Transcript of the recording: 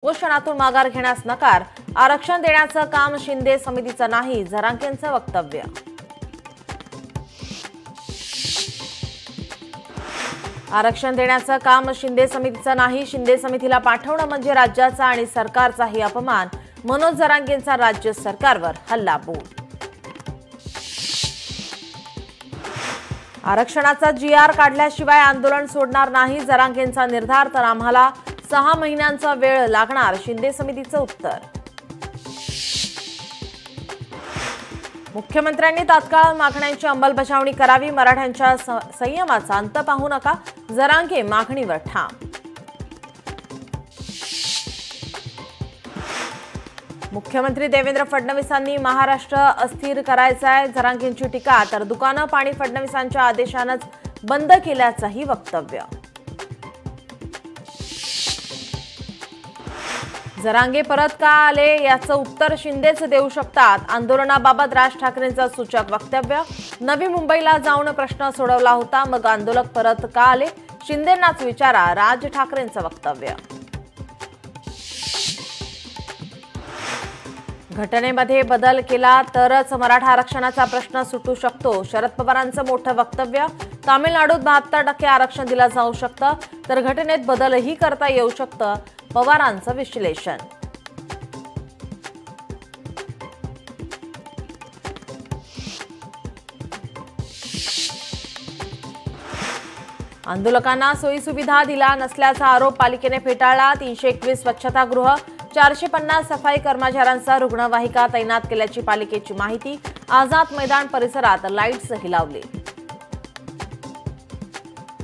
उपोषणातून माघार घेण्यास नकार, आरक्षण देण्याचं काम शिंदे समितीचं नाही, जरांगेंचं वक्तव्य. आरक्षण देण्याचं काम शिंदे समितीचं नाही, शिंदे समितीला पाठवणं म्हणजे राज्याचा आणि सरकारचाही अपमान, मनोज जरांगेंचा राज्य सरकारवर हल्लाबोल. आरक्षणाचा GR काढल्याशिवाय आंदोलन सोडणार नाही, जरांगेंचा निर्धार, तर आम्हाला 6 महिन्यांचा वेळ लागणार, शिंदे समितीचं उत्तर. मुख्यमंत्र्यांनी तात्काळ मागण्यांची अंमलबजावणी करावी, मराठ्यांच्या संयमाचा अंत पाहू नका, जरांगे मागणीवर ठाम. मुख्यमंत्री देवेंद्र फडणवीसांनी महाराष्ट्र अस्थिर करायचाय, जरांगेंची टीका, तर दुकानं पाणी फडणवीसांच्या आदेशानंच बंद केल्याचंही वक्तव्य. जरांगे परत का आले याचं उत्तर शिंदेच देऊ शकतात, आंदोलनाबाबत राज ठाकरेंचं सूचक वक्तव्य. नवी मुंबईला जाऊन प्रश्न सोडवला होता, मग आंदोलक परत का आले, शिंदेंनाच विचारा, राज ठाकरेंचं वक्तव्य. घटनेमध्ये बदल केला तरच मराठा आरक्षणाचा प्रश्न सुटू शकतो, शरद पवारांचं मोठं वक्तव्य. तामिळनाडूत 72% आरक्षण दिलं जाऊ शकतं, तर घटनेत बदलही करता येऊ शकतं, पवारांचं विश्लेषण. आंदोलकांना सोयीसुविधा दिला नसल्याचा आरोप पालिकेने फेटाळला, 321 स्वच्छतागृह, 450 सफाई कर्मचाऱ्यांचा रुग्णवाहिका तैनात केल्याची पालिकेची माहिती. आझाद मैदान परिसरात लाईट्सही लावले.